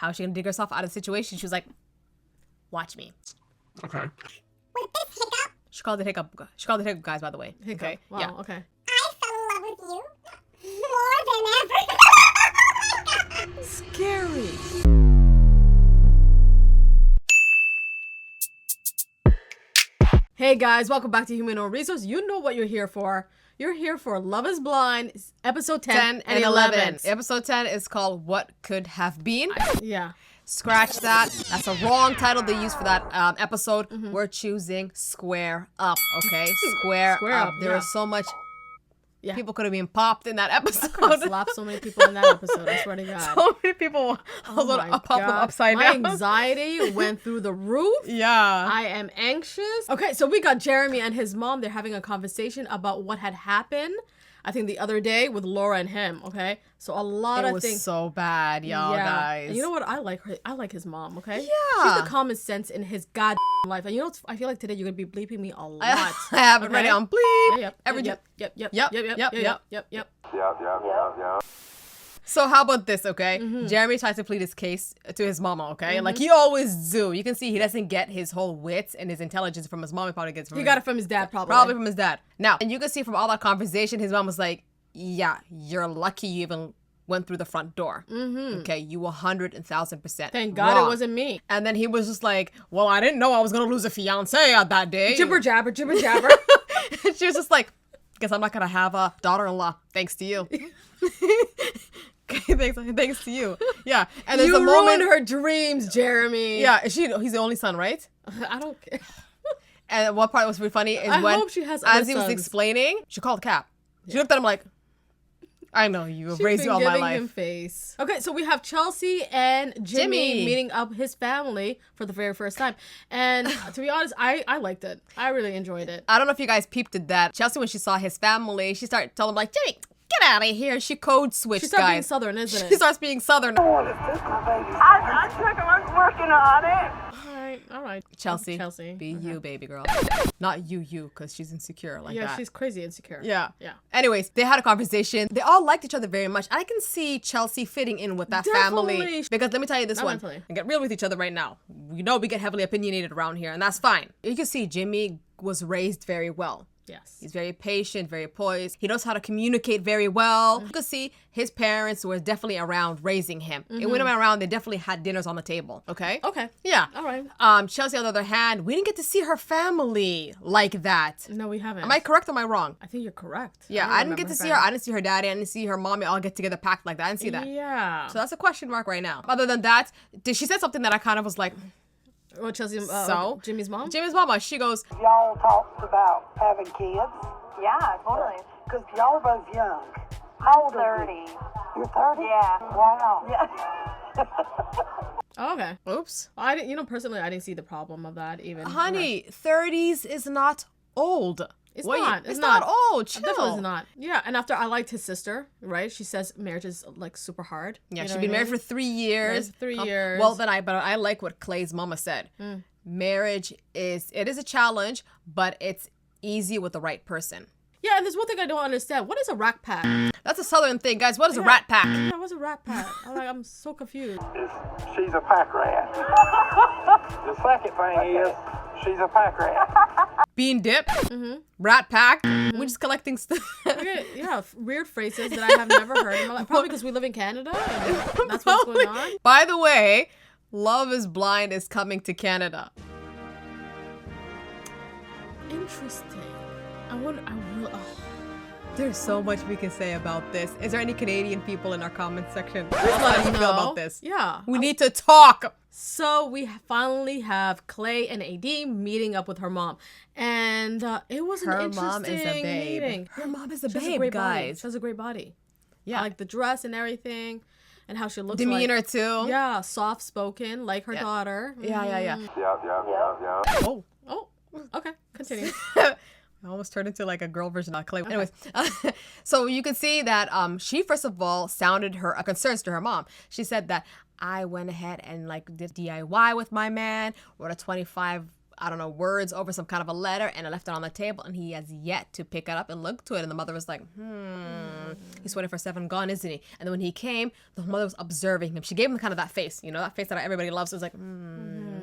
how is she gonna dig herself out of the situation? She was like, watch me. Okay. With this hiccup, She called it hiccup. She called it hiccup, guys, by the way. Hiccup. Okay. Wow, Yeah. okay. I fell in love with you more than ever. Scary. Hey guys, welcome back to Human Resource. You know what you're here for. You're here for Love is Blind, episode 10 and 11. Episode 10 is called What Could Have Been. Yeah. Scratch that. That's a wrong title they used for that episode. We're choosing Square Up, okay? Square Up. There yeah. was so much... Yeah. People could have been popped in that I episode. slapped so many people in that episode, I swear to God. So many people pop them upside down. My anxiety went through the roof. Yeah. I am anxious. Okay, so we got Jeremy and his mom. They're having a conversation about what had happened, I think, the other day with Laura and him, okay? So a lot It of was things. so bad, y'all, guys. And you know what? I like her. I like his mom, okay? Yeah. She's the common sense in his god life. And you know what? I feel like today you're going to be bleeping me a lot. I have it ready on bleep. Yep. So how about this, okay? Jeremy tries to plead his case to his mama, okay? Like he always do. You can see he doesn't get his whole wits and his intelligence from his mom. He probably gets from He got it from his dad, probably. Probably from his dad. Now, and you can see from all that conversation, his mom was like, yeah, you're lucky you even went through the front door. Okay, you 100,000% Thank God wrong. it wasn't me. And then he was just like, well, I didn't know I was going to lose a fiance that day. Jibber jabber, jibber jabber. And she was just like, guess I'm not going to have a daughter-in-law, thanks to you. Okay, thanks to you. Yeah. And there's You a moment. ruined her dreams, Jeremy. Yeah, he's the only son, right? I don't care. And one part was really funny is I when, hope she has other as he was sons. explaining, she called Cap. She looked at him like, I know you. I've She's raised you been all my giving life. him face. Okay, so we have Chelsea and Jimmy meeting up his family for the very first time. And to be honest, I liked it. I really enjoyed it. I don't know if you guys peeped at that. Chelsea, when she saw his family, she started telling him like, Jimmy, get out of here. She code switched, She started being guys. Southern, isn't it? She starts being Southern. I took him. I'm working on it. All right. Chelsea, Chelsea. be you, baby girl. Not you, because she's insecure like Yeah, that. she's crazy insecure. Yeah. Yeah. Anyways, they had a conversation. They all liked each other very much. I can see Chelsea fitting in with that family. Definitely. Because let me tell you this one. Definitely. And get real with each other right now. You know we get heavily opinionated around here, and that's fine. You can see Jimmy was raised very well. Yes. He's very patient, very poised. He knows how to communicate very well. You can see his parents were definitely around raising him. And when they were around, they definitely had dinners on the table. Okay? Okay. Yeah. All right. Chelsea, on the other hand, we didn't get to see her family like that. No, we haven't. Am I correct or am I wrong? I think you're correct. Yeah, I didn't get to see her. I didn't see her daddy. I didn't see her mommy all get together packed like that. I didn't see that. Yeah. So that's a question mark right now. Other than that, she said something that I kind of was like, Well, Chelsea, So? Jimmy's mom? Jimmy's mama, she goes, Y'all talked about having kids? Yeah, totally. Because y'all are both young. How old are 30. You're 30? Yeah. Wow. Yeah. Oh, okay. oops. I didn't, personally, I didn't see the problem of that even. Honey, 30s is not old. It's What not. It's It's not, not. old. Chill. Definitely is not. Yeah, and after I liked his sister, right? She says marriage is like super hard. Yeah, You know she's what been I married mean? for 3 years. Married for 3 years. Well, but I like what Clay's mama said. Marriage is a challenge, but it's easy with the right person. Yeah, and there's one thing I don't understand. What is a rat pack? That's a southern thing, guys. What is a rat pack? Yeah, what's a rat pack? I'm so confused. She's a pack rat. The second thing is, she's a pack rat. Bean dip, rat pack. We're just collecting stuff. Okay, yeah, weird phrases that I have never heard in my life. Probably because we live in Canada. And that's what's going on. By the way, Loveisblind is coming to Canada. Interesting. I will. There's so much we can say about this. Is there any Canadian people in our comment section? Let How us do you feel know. about this? Yeah. We need to talk. So we finally have Clay and AD meeting up with her mom, and it was an Her interesting mom is a babe. meeting. Her mom is a She has babe, great body. guys. She has a great body. Yeah. I like the dress and everything, and how she looks. Demeanor like, too. Yeah, soft spoken like her daughter. Yeah. Oh. Oh, okay. Continue. I almost turned into like a girl version of Clay. Anyways, so you can see that she first of all sounded her concerns to her mom. She said that I went ahead and like did DIY with my man, wrote a 25 I don't know, words over some kind of a letter, and I left it on the table, and he has yet to pick it up and look to it. And the mother was like, he's 24/7 gone, isn't he? And then when he came, the mother was observing him. She gave him kind of that face, you know, that face that everybody loves. It was like,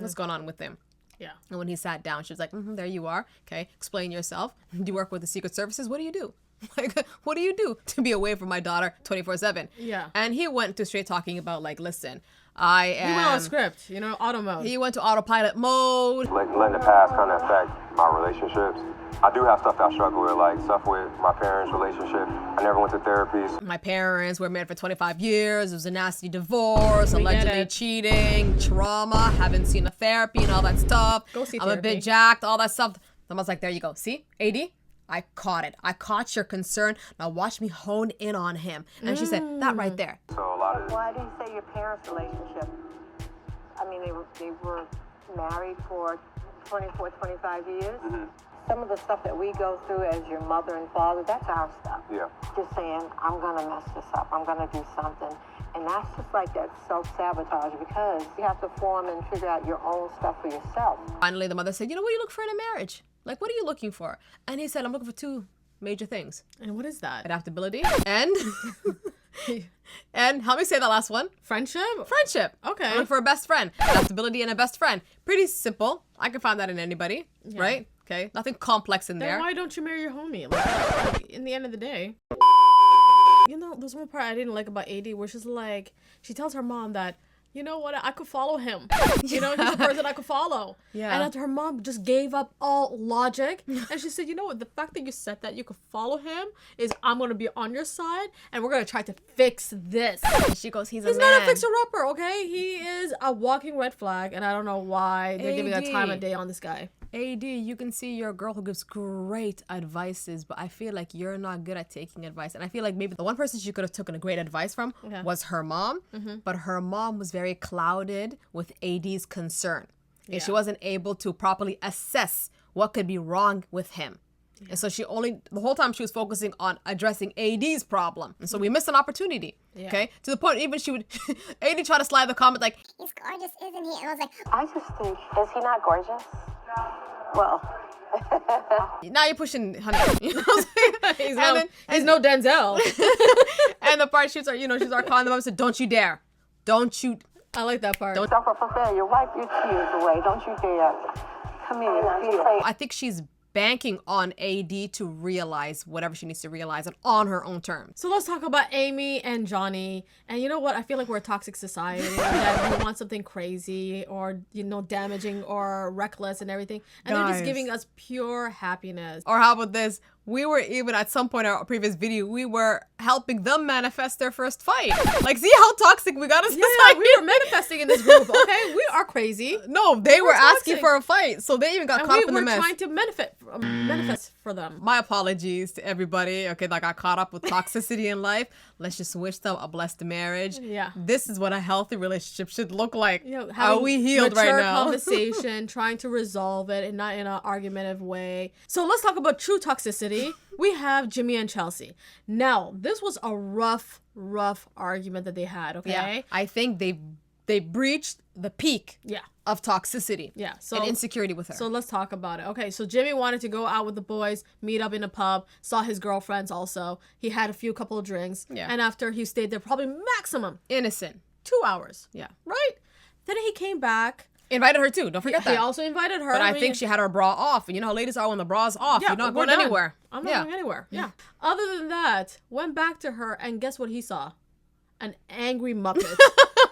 what's going on with him? Yeah. And when he sat down, she was like, there you are. Okay, explain yourself. Do you work with the Secret Services? What do you do? Like, what do you do to be away from my daughter 24/7? Yeah. And he went to straight talking about, like, listen, I am... He went on script, you know, auto mode. He went to autopilot mode. Like, letting the past kind of affect my relationships. I do have stuff that I struggle with, like stuff with my parents' relationship. I never went to therapies. My parents were married for 25 years. It was a nasty divorce, allegedly cheating, trauma, haven't seen a therapy and all that stuff. Go see I'm therapy. a bit jacked, all that stuff. I was like, there you go. See, AD? I caught it. I caught your concern. Now watch me hone in on him. And she said, that right there. So a lot of Why do you say your parents' relationship? I mean, they were married for 24, 25 years. Some of the stuff that we go through as your mother and father, that's our stuff. yeah. Just saying, I'm gonna mess this up. I'm gonna do something. And that's just like that self-sabotage, because you have to form and figure out your own stuff for yourself. Finally, the mother said, you know, what do you look for in a marriage? Like, what are you looking for? And he said, I'm looking for two major things. And what is that? Adaptability and... and help me say that last one. Friendship? Friendship. Okay. I'm looking for a best friend. Adaptability and a best friend. Pretty simple. I can find that in anybody, right? Okay. Nothing complex in Then there. why don't you marry your homie? Like, in the end of the day. You know, there's one part I didn't like about AD where she's like, she tells her mom that, you know what, I could follow him. You know, he's a person I could follow. Yeah. And after her mom just gave up all logic, and she said, you know what, the fact that you said that you could follow him is I'm going to be on your side, and we're going to try to fix this. And she goes, he's He's a man. not a fixer-upper, okay? He is a walking red flag, and I don't know why they're giving a time of day on this guy. AD, you can see you're a girl who gives great advices, but I feel like you're not good at taking advice. And I feel like maybe the one person she could have taken a great advice from was her mom, but her mom was very clouded with AD's concern. And she wasn't able to properly assess what could be wrong with him. And so she only, the whole time she was focusing on addressing AD's problem. And so we missed an opportunity, okay? To the point even she would, AD tried to slide the comment like, He's gorgeous, isn't he? And I was like, I just think, is he not gorgeous? Well, now you're pushing, honey. You know what I'm saying? He's no Denzel. And the part shoots are, you know, she's our calling them up and said, don't you dare. Don't you. I like that part. suffer for failure. Wipe your tears away. Don't you dare. Come here. Feel. I think she's banking on AD to realize whatever she needs to realize and on her own terms. So let's talk about Amy and Johnny. And you know what? I feel like we're a toxic society that we want something crazy or, you know, damaging or reckless and everything. And they're just Guys. giving us pure happiness. Or how about this? We were even at some point in our previous video, we were helping them manifest their first fight. Like, see how toxic we got as Yeah, society? we were manifesting in this group, okay? We are crazy. No, they were asking toxic. for a fight, so they even got And caught we up in the were mess. trying to manifest for them. My apologies to everybody, okay, that got caught up with toxicity in life. Let's just wish them a blessed marriage. Yeah. This is what a healthy relationship should look like. You know, Are having we healed right mature now? conversation, trying to resolve it and not in an argumentative way. So let's talk about true toxicity. We have Jimmy and Chelsea. Now, this was a rough argument that they had, okay? Yeah, I think they breached the peak Yeah. of toxicity Yeah. So and insecurity with her. So let's talk about it. Okay, so Jimmy wanted to go out with the boys, meet up in a pub, saw his girlfriends also. He had a couple of drinks. Yeah. And after he stayed there probably maximum Innocent. 2 hours. Yeah. Right? Then he came back. Invited her too. Don't forget He that. also invited her. But I think she had her bra off. And you know how ladies are when the bra's off. You're not we're going done. anywhere. I'm not going anywhere. Yeah. Other than that, went back to her and guess what he saw? An angry Muppet.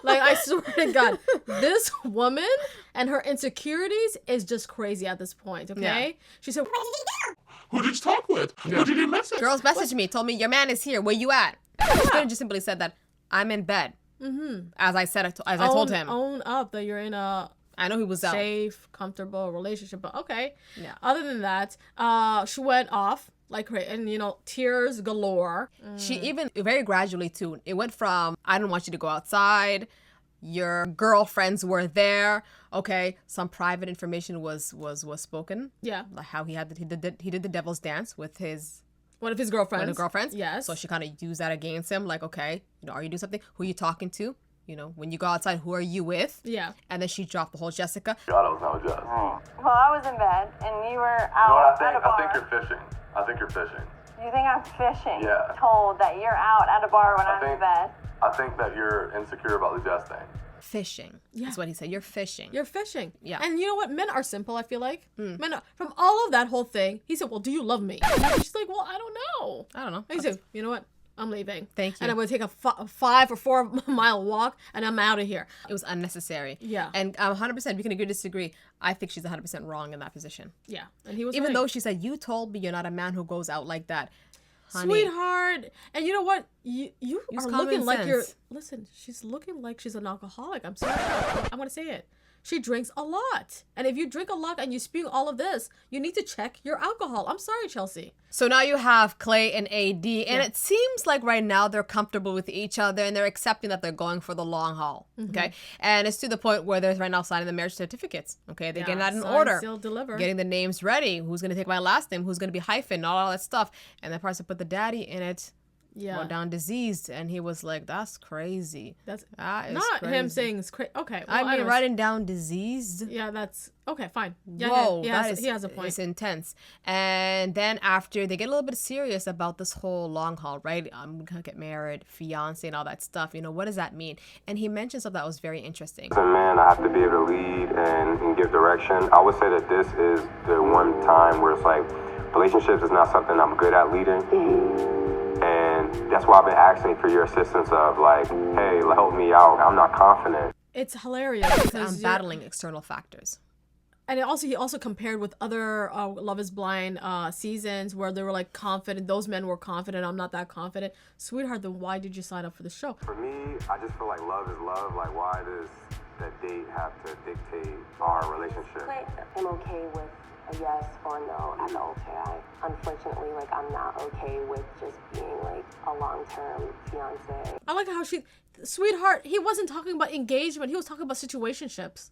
Like, I swear to God, this woman and her insecurities is just crazy at this point, okay? Yeah. She said, where did he go? Who did you talk with? Who did you message? Girls messaged me, told me, your man is here. Where you at? She could have just simply said that, I'm in bed. Mm-hmm. As I said it, as I told him. Own up that you're in a I know he was out. safe, comfortable relationship, but okay. Yeah. Other than that, she went off like crazy, and you know, tears galore. She even very gradually too. It went from I don't want you to go outside. Your girlfriends were there. Okay, some private information was spoken. Yeah. Like how he did the devil's dance with his One of his girlfriends. girlfriends. Yes. So she kind of used that against him. Like, okay, you know, are you doing something? Who are you talking to? you know, when you go outside, who are you with? Yeah. And then she dropped the whole Jessica. God, I was not with Jess. Well, I was in bed and you were You know out what I at a think? bar. I think you're fishing. I think you're fishing. You think I'm fishing? Yeah. Told that you're out at a bar when I'm in bed. I think that you're insecure about the Jess thing. Fishing. Yeah. That's what he said. You're fishing. You're fishing. Yeah. And you know what? Men are simple, I feel like. Men are, from all of that whole thing, he said, well, do you love me? And she's like, well, I don't know. I don't know. And he said, you know what? I'm leaving. Thank you. And I'm going to take a 5 or 4 mile walk and I'm out of here. It was unnecessary. Yeah. And 100%, we can agree or disagree. I think she's 100% wrong in that position. Yeah. And he was Even right. though she said, you told me you're not a man who goes out like that. Honey, Sweetheart. And you know what? You Use are common looking like you're... sense. Listen, she's looking like she's an alcoholic. I'm sorry. I'm going to say it. She drinks a lot. And if you drink a lot and you spew all of this, you need to check your alcohol. I'm sorry, Chelsea. So now you have Clay and AD, and it seems like right now they're comfortable with each other and they're accepting that they're going for the long haul. Okay. And it's to the point where they're right now signing the marriage certificates. Okay. They're getting that in sign, order. seal, deliver. Getting the names ready. Who's going to take my last name? Who's going to be hyphen? All that stuff. And the person put the daddy in it. Yeah. Wrote down diseased, and he was like, "That's crazy." That's That is not him crazy. saying it's crazy. Okay. I well, mean, anyways. writing down diseased. Yeah, that's okay. Fine. Yeah, Whoa, yeah, that is, he has a point. It's intense. And then after they get a little bit serious about this whole long haul, right? I'm gonna get married, fiance, and all that stuff. You know, what does that mean? And he mentioned something that was very interesting. As a man, I have to be able to lead and give direction. I would say that this is the one time where it's like, relationships is not something I'm good at leading. And that's why I've been asking for your assistance of like, hey, help me out. I'm not confident. It's hilarious because I'm you're- battling external factors. And he also compared with other Love Is Blind seasons where they were like confident. Those men were confident. I'm not that confident. Sweetheart, then why did you sign up for the show? For me, I just feel like love is love. Like, why does that date have to dictate our relationship? I'm okay with a yes or no at the altar. Unfortunately, like, I'm not okay with just being like a long-term fiance. I like how sweetheart, he wasn't talking about engagement. He was talking about situationships.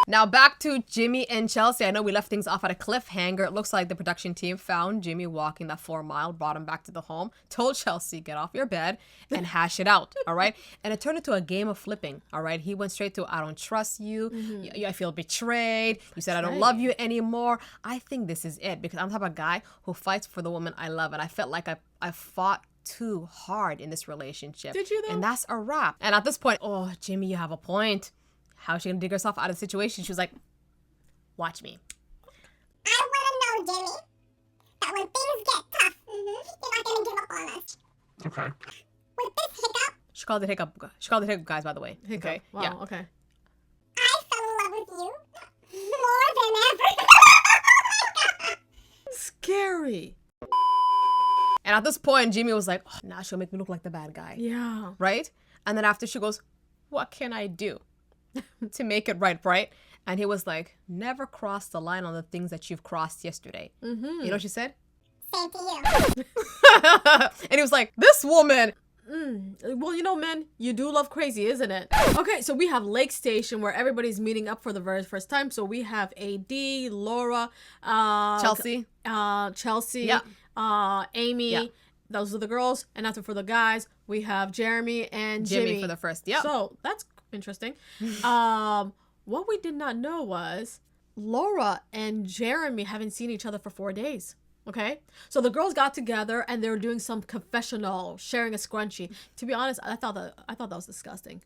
Now back to Jimmy and Chelsea. I know we left things off at a cliffhanger. It looks like the production team found Jimmy walking that 4 mile, brought him back to the home, told Chelsea, get off your bed and hash it out, all right? And it turned into a game of flipping, all right? He went straight to, I don't trust you. I feel betrayed. You said I don't love you anymore. I think this is it because I'm the type of guy who fights for the woman I love. And I felt like I fought too hard in this relationship. Did you though? And that's a wrap. And at this point, oh, Jimmy, you have a point. How's she gonna dig herself out of the situation? She was like, watch me. I want to know, Jimmy, that when things get tough, you're not going to give up on us. Okay. With this hiccup, She called it hiccup. She called it hiccup, guys, by the way. Hiccup. Okay. Wow, Yeah. okay. I fell in love with you more than ever. Scary. And at this point, Jimmy was like, oh, now she'll make me look like the bad guy. Yeah. Right? And then after she goes, what can I do to make it right? And he was like, never cross the line on the things that you've crossed yesterday. You know what she said? Same to you. And he was like, this woman. Well, you know, men, you do love crazy, isn't it? Okay, so we have Lake Station where everybody's meeting up for the very first time. So we have AD, Laura, Chelsea. Chelsea, Yeah. Amy. Yeah. Those are the girls. And after for the guys, we have Jeremy and Jimmy. For the first. Yeah. So that's interesting. What we did not know was Laura and Jeremy haven't seen each other for 4 days. Okay, so the girls got together and they were doing some confessional, sharing a scrunchie. To be honest, I thought that was disgusting.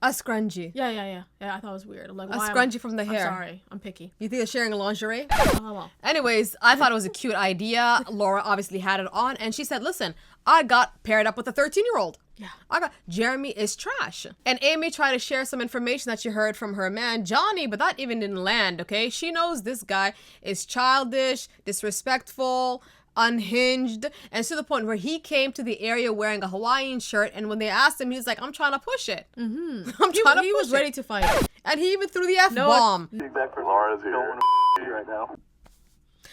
A scrunchie. Yeah. I thought it was weird. I'm like, A why scrunchie from the hair. I'm sorry, I'm picky. You think they're sharing a lingerie? Oh, well. Anyways, I thought it was a cute idea. Laura obviously had it on, and she said, listen, I got paired up with a 13-year-old. Yeah. Jeremy is trash. And Amy tried to share some information that she heard from her man, Johnny, but that even didn't land, okay? She knows this guy is childish, disrespectful, unhinged, and it's to the point where he came to the area wearing a Hawaiian shirt, and when they asked him, he's like, I'm trying to push it. I'm trying to push He was ready to fight. And he even threw the F-bomb. Laura's here. Right now.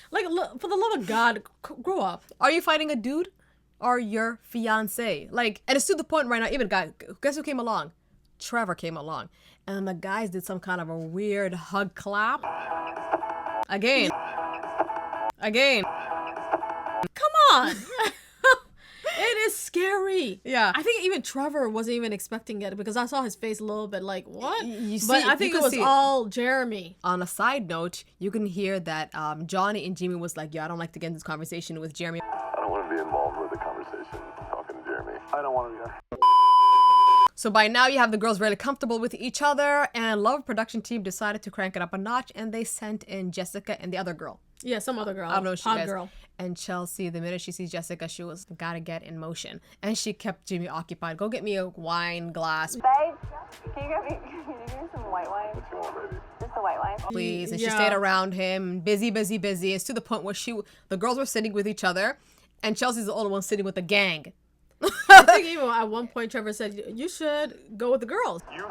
Like, look, for the love of God, grow up. Are you fighting a dude or your fiance? Like, and it's to the point right now, even guess who came along? Trevor came along. And then the guys did some kind of a weird hug clap. Again. Come on. It is scary. Yeah. I think even Trevor wasn't even expecting it because I saw his face a little bit like, what? You But see- I think you it could was see it. all Jeremy. On a side note, you can hear that Johnny and Jimmy was like, "Yeah, I don't like to get in this conversation with Jeremy." I don't want to be involved with the conversation talking to Jeremy. I don't want to be there. So by now you have the girls really comfortable with each other, and Love production team decided to crank it up a notch, and they sent in Jessica and the other girl. Yeah, some other girl. I don't know if she Hot is. girl. And Chelsea, the minute she sees Jessica, she was gotta get in motion, and she kept Jimmy occupied. Go get me a wine glass, Babe, can you give me some white wine? What you want, baby? Just the white wine. please. And she Yeah. stayed around him, busy. It's to the point where the girls were sitting with each other, and Chelsea's the only one sitting with the gang. I think even at one point Trevor said, you should go with the girls. Yeah,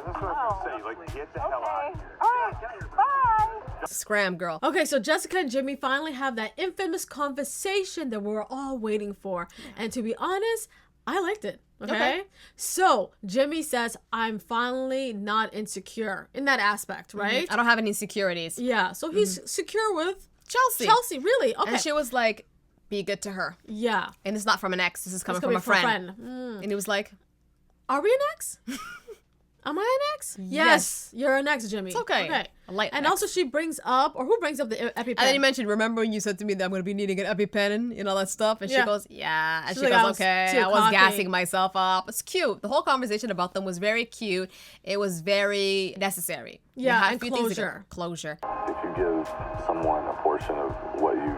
that's what I was going to say. Like, get the hell out of here. All right, bye. Scram, girl. Okay, so Jessica and Jimmy finally have that infamous conversation that we were all waiting for. And to be honest, I liked it. Okay? So Jimmy says, I'm finally not insecure in that aspect, right? I don't have any insecurities. Yeah, so he's secure with Chelsea. Chelsea, really? Okay. And she was like, be good to her. yeah. And it's not from an ex. This is coming It's from a coming friend. Mm. And he was like, Are we an ex? Am I an ex? Yes. You're an ex, Jimmy. It's okay. Okay. A light And ex. also she brings up, or who brings up the EpiPen? And then you mentioned, remember when you said to me that I'm going to be needing an EpiPen and all that stuff? And she Yeah. goes, yeah. And She's she like, I goes, was okay. too I was cocky. gassing myself up. It's cute. The whole conversation about them was very cute. It was very necessary. You Yeah, had a and few things to go- closure. Closure. If you give someone a portion of what you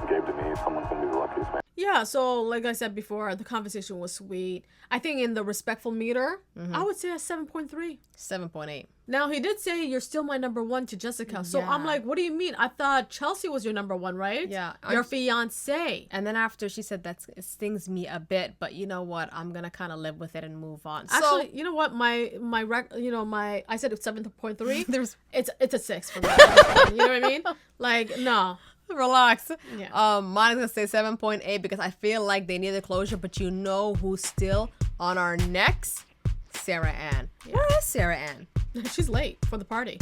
gave to me, someone's going to be the luckiest man. Yeah, so like I said before, the conversation was sweet. I think in the respectful meter, I would say a 7.3. 7.8. Now, he did say you're still my number one to Jessica. So I'm Yeah. like, what do you mean? I thought Chelsea was your number one, right? Yeah. Your fiance. And then after she said that it stings me a bit, but you know what? I'm going to kind of live with it and move on. Actually, you know what? I said it's 7.3. There's It's a 6 for me. You know what I mean? Like, no. relax. Yeah. Mine's gonna say 7.8 because I feel like they need the closure, but you know who's still on our necks? Sarah Ann. Where is Sarah Ann? She's late for the party.